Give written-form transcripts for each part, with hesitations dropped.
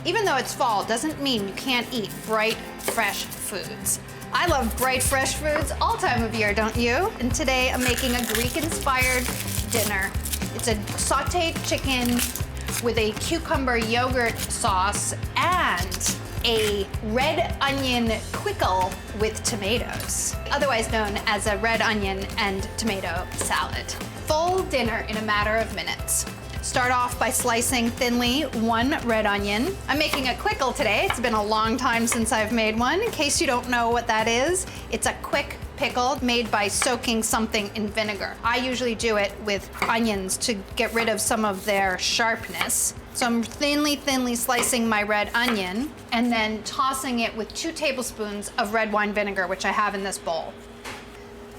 Even though it's fall, doesn't mean you can't eat bright, fresh foods. I love bright, fresh foods all time of year, don't you? And today I'm making a Greek-inspired dinner. It's a sauteed chicken with a cucumber yogurt sauce and a red onion pickle with tomatoes, otherwise known as a red onion and tomato salad. Full dinner in a matter of minutes. Start off by slicing thinly 1 red onion. I'm making a pickle today. It's been a long time since I've made one. In case you don't know what that is, it's a quick pickle made by soaking something in vinegar. I usually do it with onions to get rid of some of their sharpness. So I'm thinly slicing my red onion and then tossing it with 2 tablespoons of red wine vinegar, which I have in this bowl.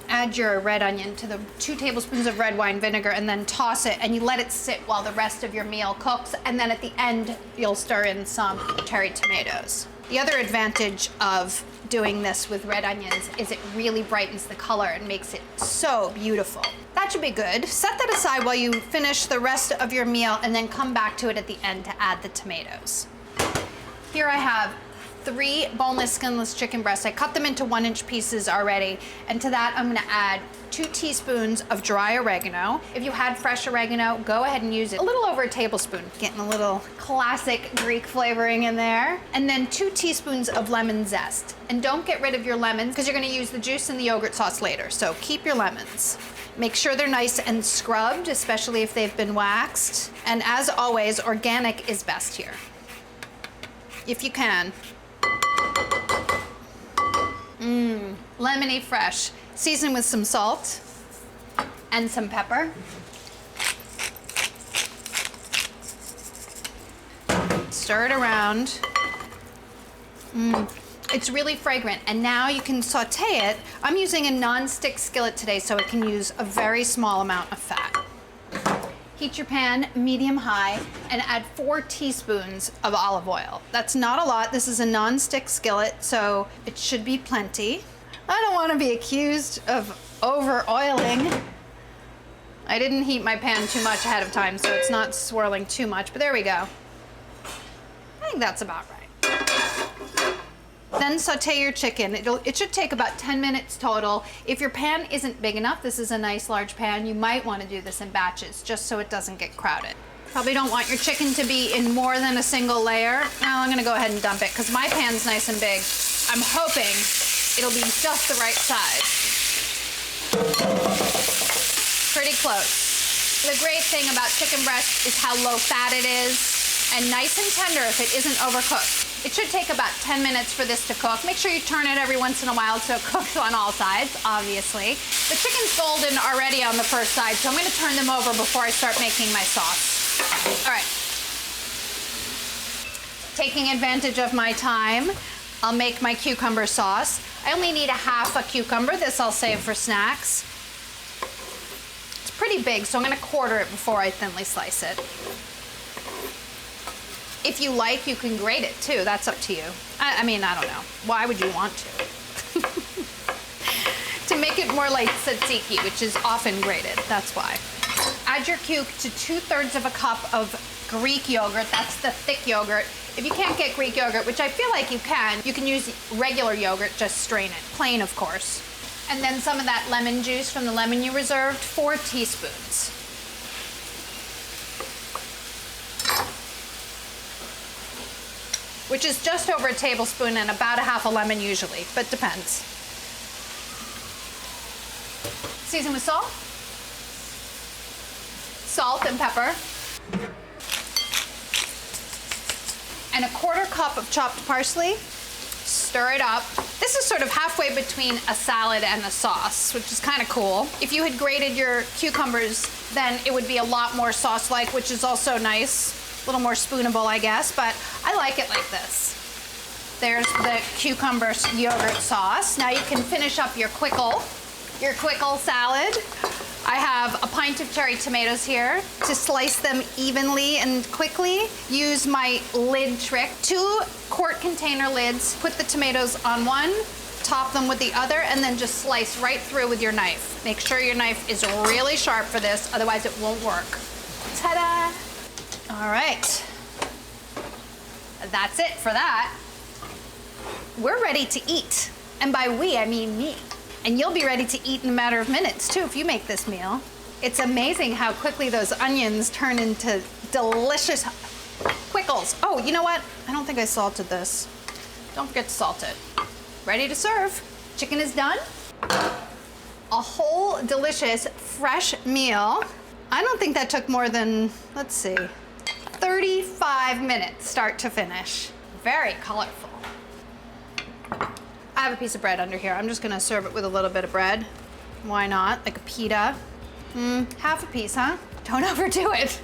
Add your red onion to the 2 tablespoons of red wine vinegar and then toss it, and you let it sit while the rest of your meal cooks, and then at the end you'll stir in some cherry tomatoes. The other advantage of doing this with red onions is it really brightens the color and makes it so beautiful. That should be good. Set that aside while you finish the rest of your meal and then come back to it at the end to add the tomatoes. Here I have 3 boneless, skinless chicken breasts. I cut them into 1-inch pieces already. And to that, I'm gonna add 2 teaspoons of dry oregano. If you had fresh oregano, go ahead and use it. A little over a tablespoon, getting a little classic Greek flavoring in there. And then 2 teaspoons of lemon zest. And don't get rid of your lemons because you're gonna use the juice in the yogurt sauce later. So keep your lemons. Make sure they're nice and scrubbed, especially if they've been waxed. And as always, organic is best here, if you can. Lemony fresh. Season with some salt and some pepper. Stir it around. It's really fragrant, and now you can saute it. I'm using a non-stick skillet today, so it can use a very small amount of fat. Heat your pan medium-high and add 4 teaspoons of olive oil. That's not a lot. This is a non-stick skillet, so it should be plenty. I don't want to be accused of over-oiling. I didn't heat my pan too much ahead of time, so it's not swirling too much, but there we go. I think that's about right. Then saute your chicken. It should take about 10 minutes total. If your pan isn't big enough, this is a nice large pan, you might want to do this in batches just so it doesn't get crowded. Probably don't want your chicken to be in more than a single layer. Now I'm gonna go ahead and dump it because my pan's nice and big. I'm hoping it'll be just the right size. Pretty close. The great thing about chicken breast is how low fat it is and nice and tender if it isn't overcooked. It should take about 10 minutes for this to cook. Make sure you turn it every once in a while so it cooks on all sides, obviously. The chicken's golden already on the first side, so I'm gonna turn them over before I start making my sauce. All right. Taking advantage of my time, I'll make my cucumber sauce. I only need a half a cucumber. This I'll save for snacks. It's pretty big, so I'm gonna quarter it before I thinly slice it. If you like, you can grate it too. That's up to you. I mean, I don't know. Why would you want to? To make it more like tzatziki, which is often grated. That's why. Add your cuke to 2/3 of a cup of Greek yogurt. That's the thick yogurt. If you can't get Greek yogurt, which I feel like you can use regular yogurt, just strain it. Plain, of course. And then some of that lemon juice from the lemon you reserved, 4 teaspoons. Which is just over a tablespoon and about a half a lemon usually, but depends. Season with salt. Salt and pepper. And a 1/4 cup of chopped parsley. Stir it up. This is sort of halfway between a salad and a sauce, which is kind of cool. If you had grated your cucumbers, then it would be a lot more sauce-like, which is also nice. A little more spoonable, I guess, but I like it like this. There's the cucumber yogurt sauce. Now you can finish up your pickle salad. I have a pint of cherry tomatoes here. To slice them evenly and quickly, use my lid trick. 2 quart container lids, put the tomatoes on one, top them with the other, and then just slice right through with your knife. Make sure your knife is really sharp for this, otherwise it won't work. Ta-da! All right. That's it for that. We're ready to eat. And by we, I mean me. And you'll be ready to eat in a matter of minutes too if you make this meal. It's amazing how quickly those onions turn into delicious pickles. Oh, you know what? I don't think I salted this. Don't forget to salt it. Ready to serve. Chicken is done. A whole delicious fresh meal. I don't think that took more than, let's see, 35 minutes start to finish. Very colorful. I have a piece of bread under here. I'm just gonna serve it with a little bit of bread. Why not? Like a pita. Half a piece, huh? Don't overdo it.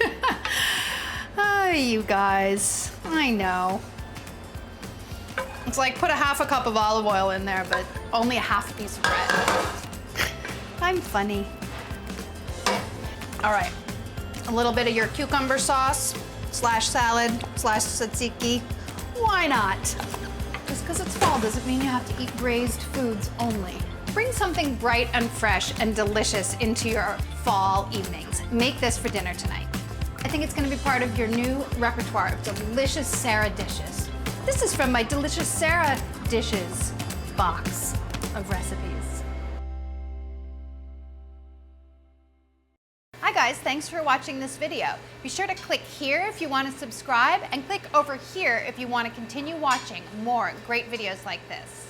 Oh, you guys, I know. It's like put a half a cup of olive oil in there, but only a half a piece of bread. I'm funny. All right, a little bit of your cucumber sauce / salad / tzatziki. Why not? Just because it's fall doesn't mean you have to eat braised foods only. Bring something bright and fresh and delicious into your fall evenings. Make this for dinner tonight. I think it's gonna be part of your new repertoire of delicious Sarah dishes. This is from my Delicious Sarah Dishes box of recipes. Hi guys, thanks for watching this video. Be sure to click here if you want to subscribe and click over here if you want to continue watching more great videos like this.